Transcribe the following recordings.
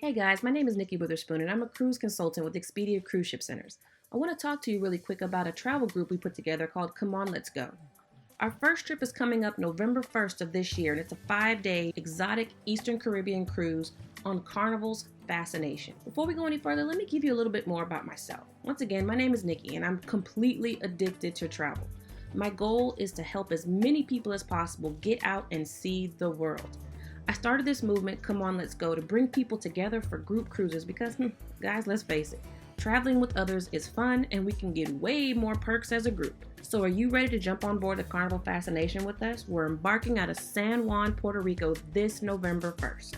Hey guys, my name is Nikki Witherspoon and I'm a cruise consultant with Expedia Cruise Ship Centers. I want to talk to you really quick about a travel group we put together called Come On Let's Go. Our first trip is coming up November 1st of this year and it's a 5-day exotic Eastern Caribbean cruise on Carnival's Fascination. Before we go any further, let me give you a little bit more about myself. Once again, my name is Nikki and I'm completely addicted to travel. My goal is to help as many people as possible get out and see the world. I started this movement, Come On Let's Go, to bring people together for group cruises because, guys, let's face it, traveling with others is fun and we can get way more perks as a group. So are you ready to jump on board the Carnival Fascination with us? We're embarking out of San Juan, Puerto Rico this November 1st.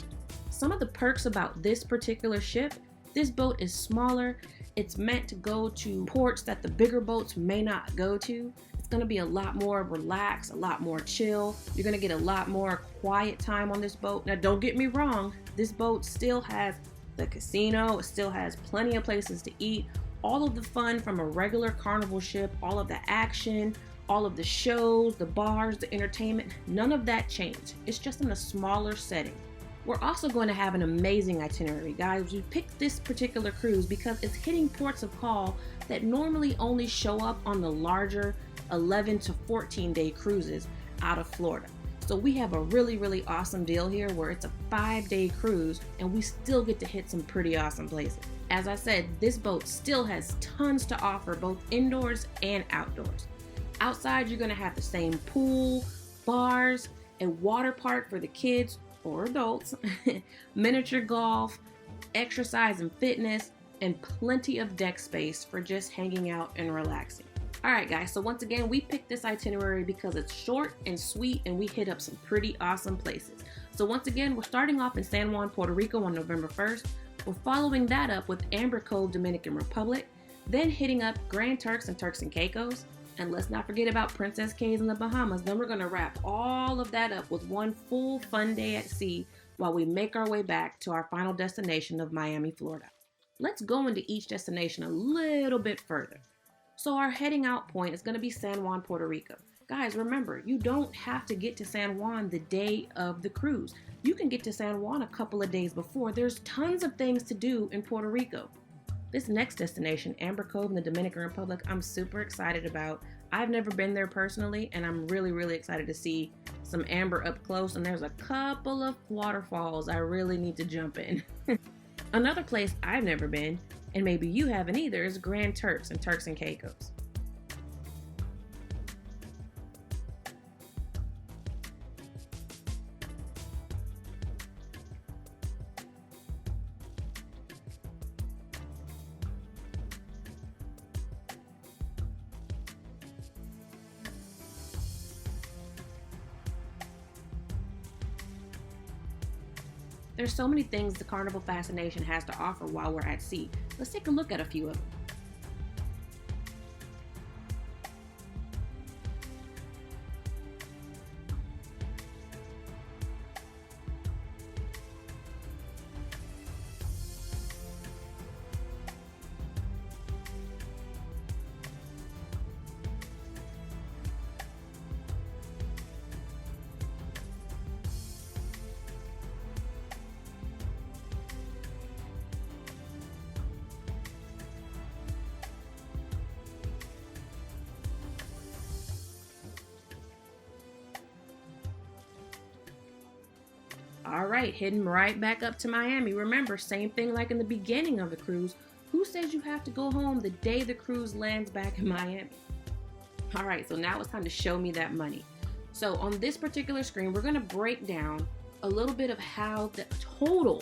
Some of the perks about this particular ship: this boat is smaller. It's meant to go to ports that the bigger boats may not go to. Going to be a lot more relaxed, a lot more chill. You're going to get a lot more quiet time on this boat. Now, don't get me wrong, this boat still has the casino, it still has plenty of places to eat, all of the fun from a regular Carnival ship, all of the action, all of the shows, the bars, the entertainment, none of that changed. It's just in a smaller setting. We're also going to have an amazing itinerary, guys. We picked this particular cruise because it's hitting ports of call that normally only show up on the larger 11 to 14 day cruises out of Florida. So we have a really awesome deal here where it's a 5-day cruise and we still get to hit some pretty awesome places. As I said, this boat still has tons to offer, both indoors and outdoors. Outside, you're going to have the same pool, bars, a water park for the kids or adults, miniature golf, exercise and fitness, and plenty of deck space for just hanging out and relaxing. Alright guys, so once again, we picked this itinerary because it's short and sweet and we hit up some pretty awesome places. So once again, we're starting off in San Juan, Puerto Rico on November 1st. We're following that up with Amber Cove, Dominican Republic, then hitting up Grand Turks and Turks and Caicos. And let's not forget about Princess Cays in the Bahamas. Then we're going to wrap all of that up with one full fun day at sea while we make our way back to our final destination of Miami, Florida. Let's go into each destination a little bit further. So our heading out point is going to be San Juan, Puerto Rico. Guys, remember, you don't have to get to San Juan the day of the cruise. You can get to San Juan a couple of days before. There's tons of things to do in Puerto Rico. This next destination, Amber Cove in the Dominican Republic, I'm super excited about. I've never been there personally, and I'm really excited to see some amber up close, and there's a couple of waterfalls I really need to jump in. Another place I've never been, and maybe you haven't either, is Grand Turks and Turks and Caicos. There's so many things the Carnival Fascination has to offer while we're at sea. Let's take a look at a few of them. All right, heading right back up to Miami. Remember, same thing like in the beginning of the cruise. Who says you have to go home the day the cruise lands back in Miami? All right, so now it's time to show me that money. So on this particular screen, we're going to break down a little bit of how the total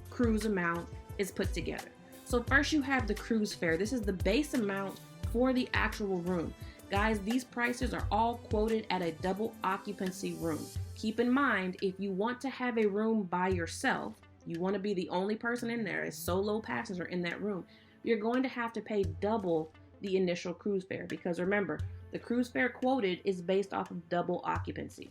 cruise amount is put together. So first you have the cruise fare. This is the base amount for the actual room. Guys, these prices are all quoted at a double occupancy room. Keep in mind, if you want to have a room by yourself, you want to be the only person in there, a solo passenger in that room, you're going to have to pay double the initial cruise fare because remember, the cruise fare quoted is based off of double occupancy.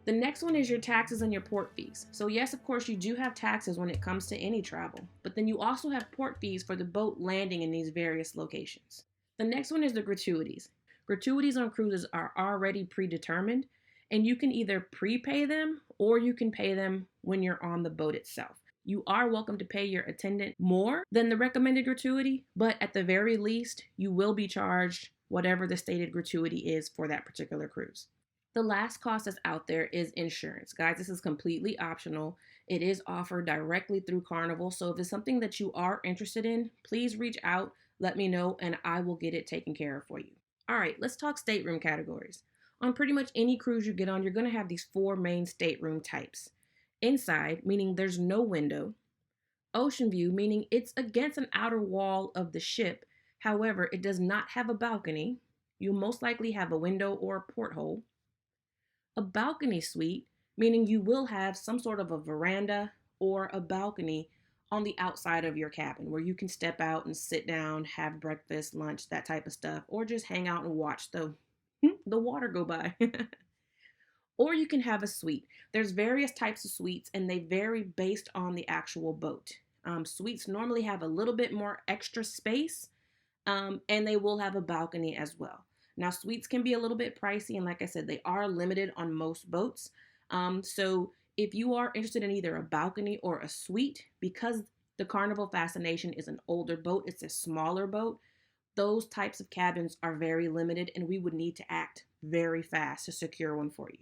The next one is your taxes and your port fees. So yes, of course, you do have taxes when it comes to any travel, but then you also have port fees for the boat landing in these various locations. The next one is the gratuities. Gratuities on cruises are already predetermined, and you can either prepay them or you can pay them when you're on the boat itself. You are welcome to pay your attendant more than the recommended gratuity, but at the very least, you will be charged whatever the stated gratuity is for that particular cruise. The last cost that's out there is insurance. Guys, this is completely optional. It is offered directly through Carnival. So if it's something that you are interested in, please reach out, let me know, and I will get it taken care of for you. All right, let's talk stateroom categories. On pretty much any cruise you get on, you're going to have these four main stateroom types. Inside, meaning there's no window. Ocean view, meaning it's against an outer wall of the ship. However, it does not have a balcony. You most likely have a window or a porthole. A balcony suite, meaning you will have some sort of a veranda or a balcony on the outside of your cabin where you can step out and sit down, have breakfast, lunch, that type of stuff, or just hang out and watch the water go by. Or you can have a suite. There's various types of suites and they vary based on the actual boat. Suites normally have a little bit more extra space, and they will have a balcony as well. Now, suites can be a little bit pricey, and like I said, they are limited on most boats. So if you are interested in either a balcony or a suite, because the Carnival Fascination is an older boat, it's a smaller boat, those types of cabins are very limited, and we would need to act very fast to secure one for you.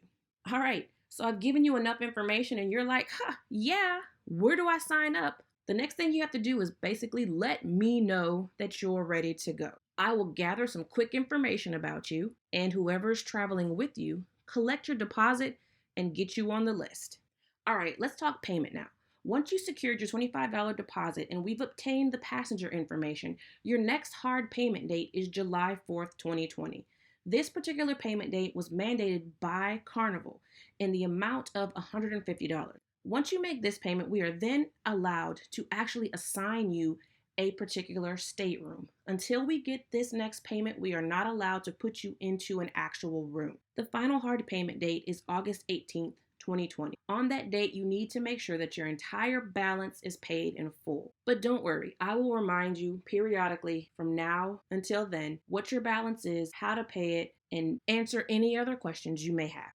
All right, so I've given you enough information, and you're like, yeah, where do I sign up? The next thing you have to do is basically let me know that you're ready to go. I will gather some quick information about you and whoever is traveling with you, collect your deposit, and get you on the list. All right, let's talk payment now. Once you secured your $25 deposit and we've obtained the passenger information, your next hard payment date is July 4th, 2020. This particular payment date was mandated by Carnival in the amount of $150. Once you make this payment, we are then allowed to actually assign you a particular stateroom. Until we get this next payment, we are not allowed to put you into an actual room. The final hard payment date is August 18th, 2020. On that date, you need to make sure that your entire balance is paid in full. But don't worry, I will remind you periodically from now until then what your balance is, how to pay it, and answer any other questions you may have.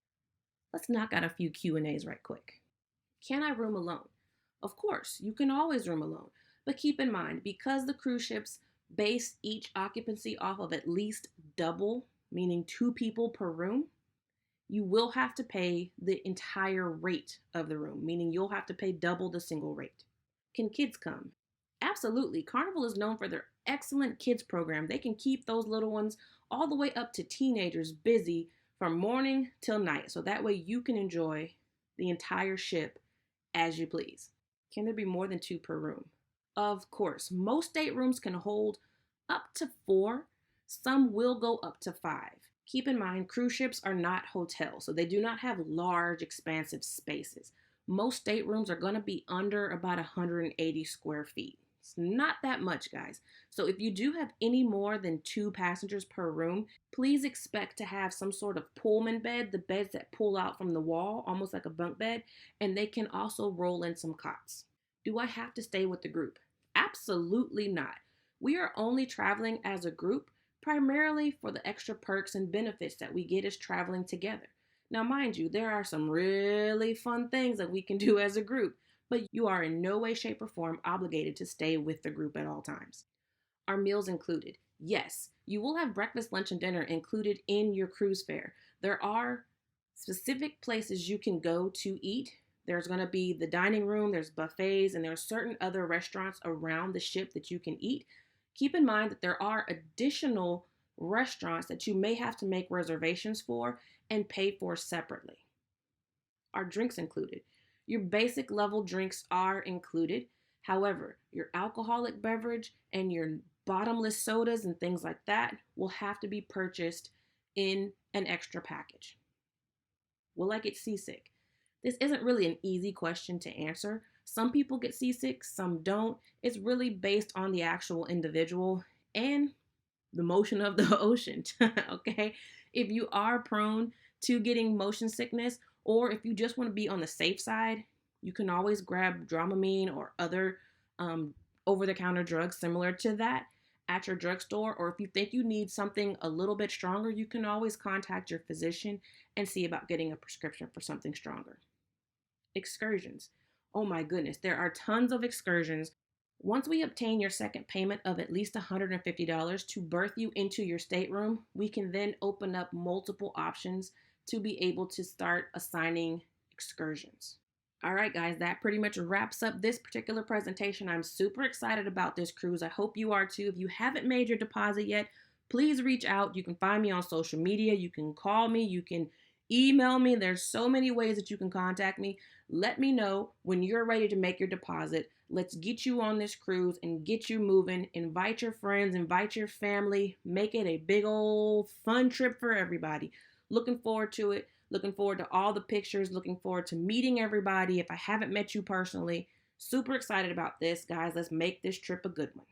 Let's knock out a few Q&As right quick. Can I room alone? Of course, you can always room alone. But keep in mind, because the cruise ships base each occupancy off of at least double, meaning 2 people per room, you will have to pay the entire rate of the room, meaning you'll have to pay double the single rate. Can kids come? Absolutely. Carnival is known for their excellent kids program. They can keep those little ones all the way up to teenagers busy from morning till night. So that way you can enjoy the entire ship as you please. Can there be more than 2 per room? Of course, most staterooms can hold up to 4. Some will go up to 5. Keep in mind, cruise ships are not hotels, so they do not have large, expansive spaces. Most staterooms are going to be under about 180 square feet. It's not that much, guys. So if you do have any more than 2 passengers per room, please expect to have some sort of Pullman bed, the beds that pull out from the wall, almost like a bunk bed, and they can also roll in some cots. Do I have to stay with the group? Absolutely not. We are only traveling as a group, primarily for the extra perks and benefits that we get as traveling together. Now, mind you, there are some really fun things that we can do as a group, but you are in no way, shape, or form obligated to stay with the group at all times. Are meals included? Yes, you will have breakfast, lunch, and dinner included in your cruise fare. There are specific places you can go to eat. There's going to be the dining room, there's buffets, and there are certain other restaurants around the ship that you can eat. Keep in mind that there are additional restaurants that you may have to make reservations for and pay for separately. Are drinks included? Your basic level drinks are included. However, your alcoholic beverage and your bottomless sodas and things like that will have to be purchased in an extra package. Will I get seasick? This isn't really an easy question to answer. Some people get seasick, some don't. It's really based on the actual individual and the motion of the ocean, okay? If you are prone to getting motion sickness, or if you just want to be on the safe side, you can always grab Dramamine or other over-the-counter drugs similar to that at your drugstore, or if you think you need something a little bit stronger, you can always contact your physician and see about getting a prescription for something stronger. Excursions. Oh my goodness, there are tons of excursions. Once we obtain your second payment of at least $150 to berth you into your stateroom, we can then open up multiple options to be able to start assigning excursions. All right, guys, that pretty much wraps up this particular presentation. I'm super excited about this cruise. I hope you are too. If you haven't made your deposit yet, please reach out. You can find me on social media. You can call me. You can email me. There's so many ways that you can contact me. Let me know when you're ready to make your deposit. Let's get you on this cruise and get you moving. Invite your friends, invite your family. Make it a big old fun trip for everybody. Looking forward to it. Looking forward to all the pictures. Looking forward to meeting everybody if I haven't met you personally. Super excited about this, guys. Let's make this trip a good one.